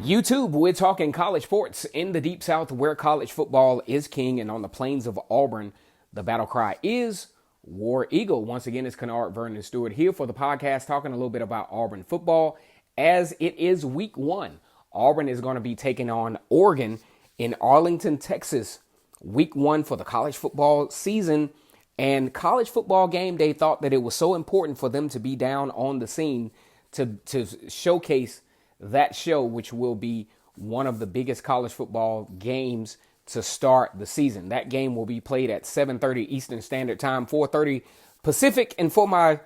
YouTube, we're talking college sports in the Deep South where college football is king, and on the plains of Auburn, the battle cry is War Eagle. Once again, it's Kennard Vernon Stewart here for the podcast talking a little bit about Auburn football as it is week one. Auburn is going to be taking on Oregon in Arlington, Texas, week one for the college football season. And College Football Game Day thought that it was so important for them to be down on the scene to showcase that show, which will be one of the biggest college football games to start the season. That game will be played at 7:30 Eastern Standard Time, 4:30 Pacific. And for my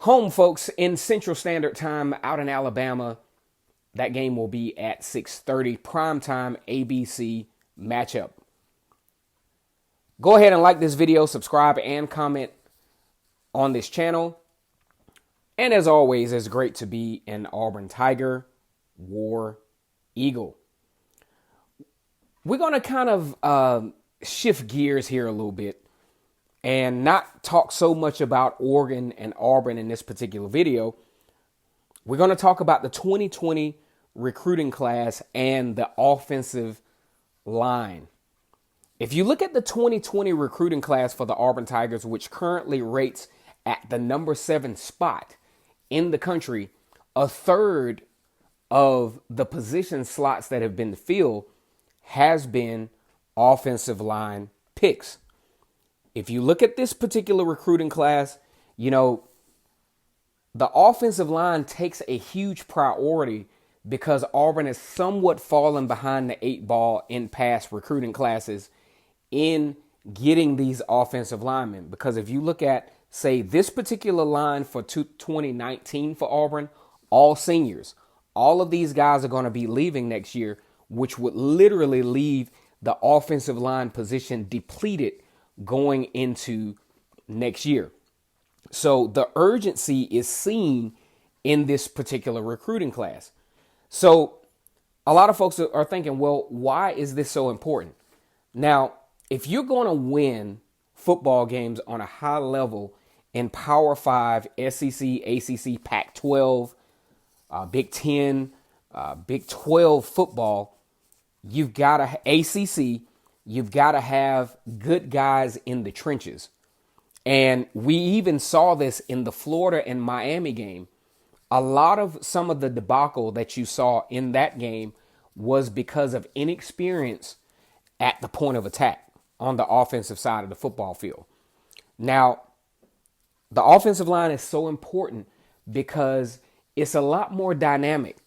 home folks in Central Standard Time out in Alabama, that game will be at 6:30 primetime ABC matchup. Go ahead and like this video, subscribe, and comment on this channel. And as always, it's great to be an Auburn Tiger, War Eagle. We're going to kind of shift gears here a little bit and not talk so much about Oregon and Auburn in this particular video. We're going to talk about the 2020 recruiting class and the offensive line. If you look at the 2020 recruiting class for the Auburn Tigers, which currently rates at the number 7 spot in the country, a third of the position slots that have been filled has been offensive line picks. If you look at this particular recruiting class, you know, the offensive line takes a huge priority because Auburn has somewhat fallen behind the 8 ball in past recruiting classes in getting these offensive linemen. Because if you look at, say, this particular line for 2019 for Auburn, all seniors, all of these guys are going to be leaving next year, which would literally leave the offensive line position depleted going into next year. So the urgency is seen in this particular recruiting class. So a lot of folks are thinking, well, why is this so important? Now, if you're going to win football games on a high level in Power 5, SEC, ACC, Pac-12, Big 10, Big 12 football, you've got to ACC, you've got to have good guys in the trenches. And we even saw this in the Florida and Miami game. A lot of some of the debacle that you saw in that game was because of inexperience at the point of attack on the offensive side of the football field. Now, the offensive line is so important because it's a lot more dynamic.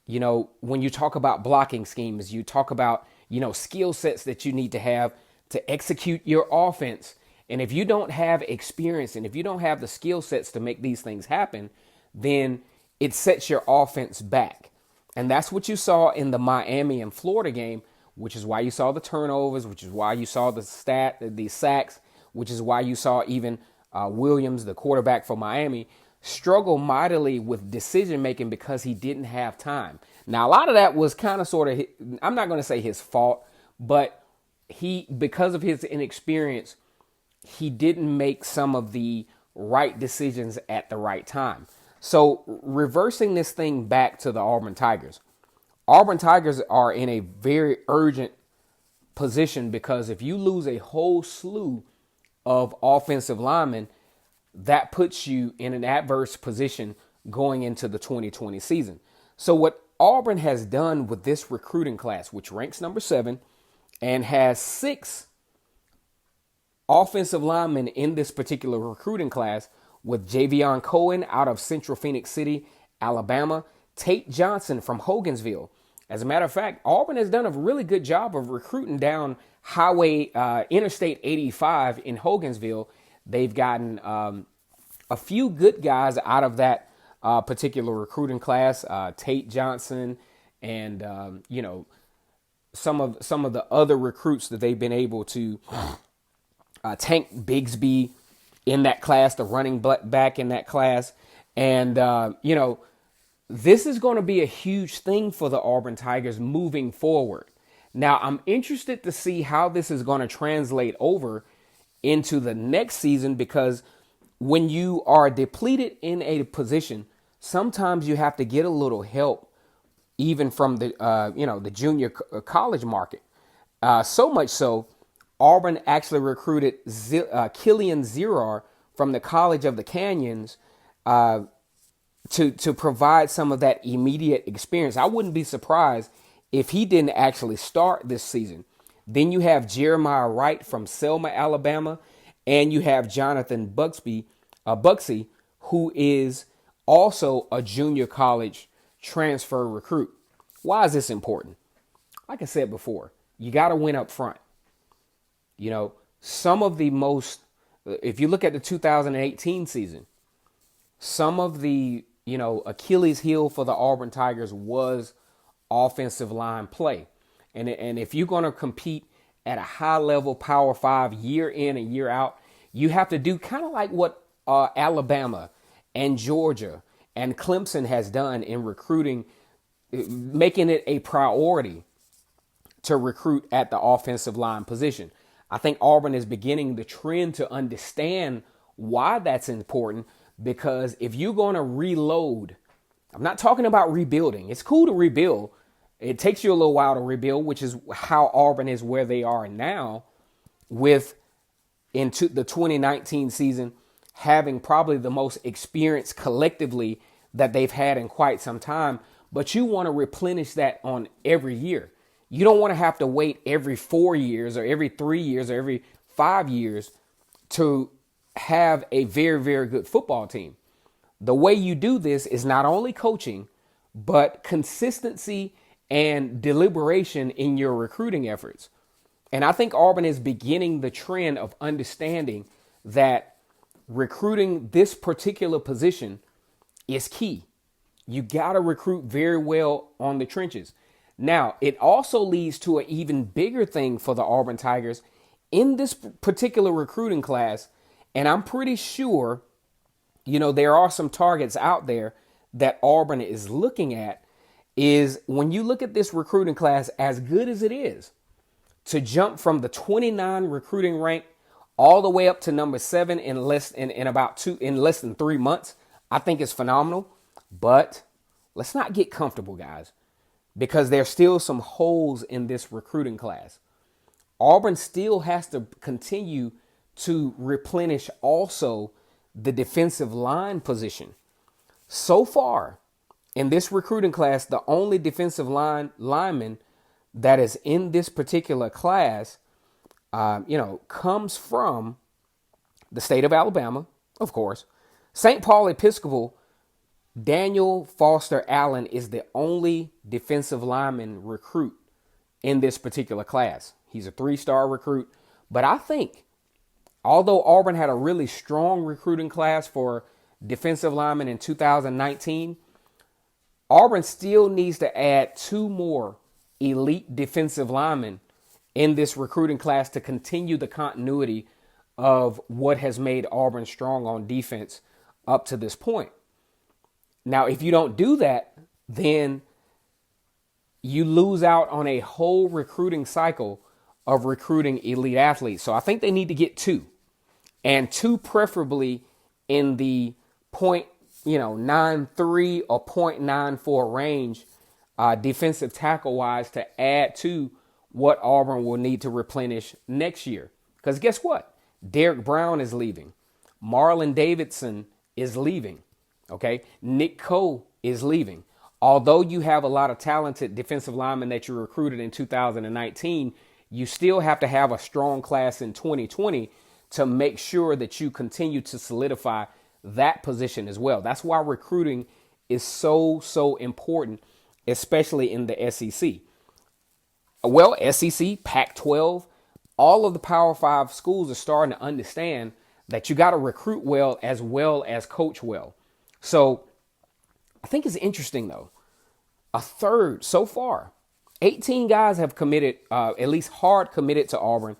You know, when you talk about blocking schemes, you talk about, skill sets that you need to have to execute your offense. And if you don't have experience and if you don't have the skill sets to make these things happen, then it sets your offense back. And that's what you saw in the Miami and Florida game, which is why you saw the turnovers, which is why you saw the sacks, which is why you saw even Williams, the quarterback for Miami, struggle mightily with decision making because he didn't have time. Now, a lot of that was kind of sort of, I'm not going to say his fault, but because of his inexperience, he didn't make some of the right decisions at the right time. So reversing this thing back to the Auburn Tigers. Auburn Tigers are in a very urgent position because if you lose a whole slew of offensive linemen, that puts you in an adverse position going into the 2020 season. So what Auburn has done with this recruiting class, which ranks number 7 and has 6 offensive linemen in this particular recruiting class, with Javion Cohen out of Central Phoenix City, Alabama, Tate Johnson from Hogansville. As a matter of fact, Auburn has done a really good job of recruiting down Interstate 85 in Hogansville. They've gotten a few good guys out of that particular recruiting class, Tate Johnson, and some of the other recruits that they've been able to Tank Bigsby in that class, the running back in that class, and this is going to be a huge thing for the Auburn Tigers moving forward. Now, I'm interested to see how this is going to translate over into the next season, because when you are depleted in a position, sometimes you have to get a little help even from the junior college market. So much so, Auburn actually recruited Killian Zirar from the College of the Canyons to provide some of that immediate experience. I wouldn't be surprised if he didn't actually start this season. Then you have Jeremiah Wright from Selma, Alabama, and you have Jonathan Buxey, who is also a junior college transfer recruit. Why is this important? Like I said before, you got to win up front. Some of the most, if you look at the 2018 season, some of the, Achilles heel for the Auburn Tigers was offensive line play. And if you're going to compete at a high level Power 5 year in and year out, you have to do kind of like what Alabama and Georgia and Clemson has done in recruiting, making it a priority to recruit at the offensive line position. I think Auburn is beginning the trend to understand why that's important, because if you're going to reload, I'm not talking about rebuilding. It's cool to rebuild. It takes you a little while to rebuild, which is how Auburn is where they are now, with into the 2019 season having probably the most experience collectively that they've had in quite some time. But you want to replenish that on every year. You don't want to have to wait every 4 years or every 3 years or every 5 years to have a very, very good football team. The way you do this is not only coaching, but consistency and deliberation in your recruiting efforts. And I think Auburn is beginning the trend of understanding that recruiting this particular position is key. You got to recruit very well on the trenches. Now, it also leads to an even bigger thing for the Auburn Tigers in this particular recruiting class. And I'm pretty sure, there are some targets out there that Auburn is looking at, is when you look at this recruiting class, as good as it is, to jump from the 29 recruiting rank all the way up to number 7 in less than 3 months, I think is phenomenal. But let's not get comfortable, guys, because there's still some holes in this recruiting class. Auburn still has to continue to replenish also the defensive line position. So far in this recruiting class, the only defensive lineman that is in this particular class, comes from the state of Alabama, of course. St. Paul Episcopal, Daniel Foster Allen is the only defensive lineman recruit in this particular class. He's a 3-star recruit. But I think, although Auburn had a really strong recruiting class for defensive linemen in 2019, Auburn still needs to add 2 more elite defensive linemen in this recruiting class to continue the continuity of what has made Auburn strong on defense up to this point. Now, if you don't do that, then you lose out on a whole recruiting cycle of recruiting elite athletes. So I think they need to get 2, and 2 preferably in the 0.93 or 0.94 range, defensive tackle wise, to add to what Auburn will need to replenish next year. Because guess what? Derek Brown is leaving. Marlon Davidson is leaving. Okay. Nick Coe is leaving. Although you have a lot of talented defensive linemen that you recruited in 2019, you still have to have a strong class in 2020 to make sure that you continue to solidify that position as well. That's why recruiting is so important, especially in the SEC. Well, SEC, Pac-12, all of the Power 5 schools are starting to understand that you got to recruit well as coach well. So I think it's interesting, though. A third so far, 18 guys have committed, at least hard committed to Auburn,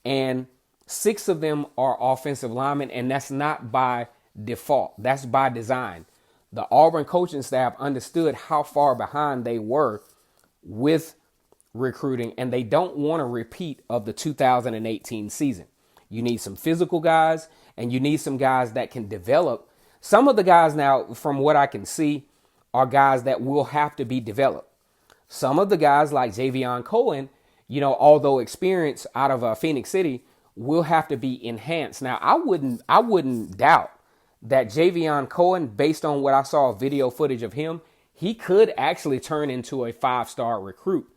and 6 of them are offensive linemen, and that's not by default. That's by design. The Auburn coaching staff understood how far behind they were with recruiting, and they don't want a repeat of the 2018 season. You need some physical guys, and you need some guys that can develop. Some of the guys now, from what I can see, are guys that will have to be developed. Some of the guys like Javion Cohen, although experienced out of Phoenix City, will have to be enhanced. Now, I wouldn't doubt that Javion Cohen, based on what I saw video footage of him, he could actually turn into a 5-star recruit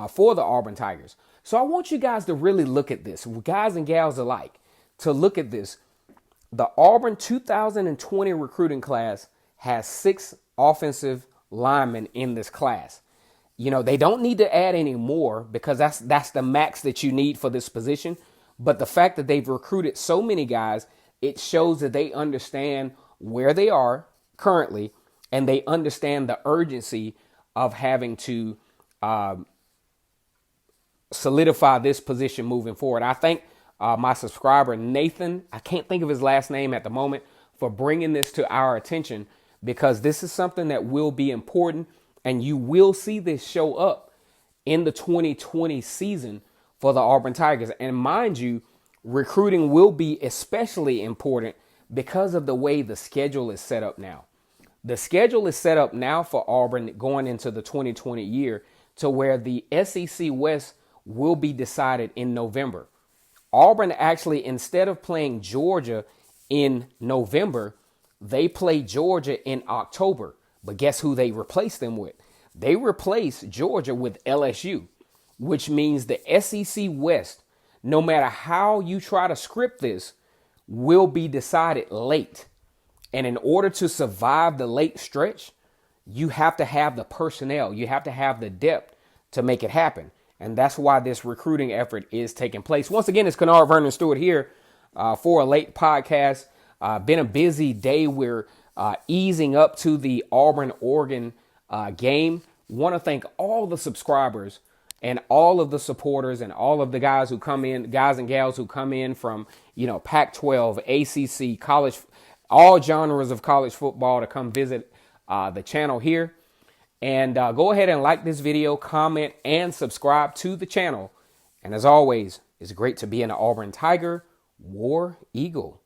for the Auburn Tigers. So I want you guys to really look at this, guys and gals alike, to look at this. The Auburn 2020 recruiting class has 6 offensive linemen in this class. They don't need to add any more because that's the max that you need for this position. But the fact that they've recruited so many guys, it shows that they understand where they are currently and they understand the urgency of having to solidify this position moving forward. I thank my subscriber, Nathan, I can't think of his last name at the moment, for bringing this to our attention, because this is something that will be important and you will see this show up in the 2020 season for the Auburn Tigers. And mind you, recruiting will be especially important because of the way the schedule is set up now. The schedule is set up now for Auburn going into the 2020 year to where the SEC West will be decided in November. Auburn actually, instead of playing Georgia in November, they play Georgia in October. But guess who they replace them with? They replace Georgia with LSU, which means the SEC West, no matter how you try to script this, will be decided late. And in order to survive the late stretch, you have to have the personnel, you have to have the depth to make it happen. And that's why this recruiting effort is taking place. Once again, it's Kennard Vernon Stewart here for a late podcast. Been a busy day. We're easing up to the Auburn-Oregon game. Want to thank all the subscribers and all of the supporters and all of the guys who come in, guys and gals who come in from, Pac-12, ACC, college, all genres of college football to come visit the channel here. And go ahead and like this video, comment, and subscribe to the channel. And as always, it's great to be an Auburn Tiger, War Eagle.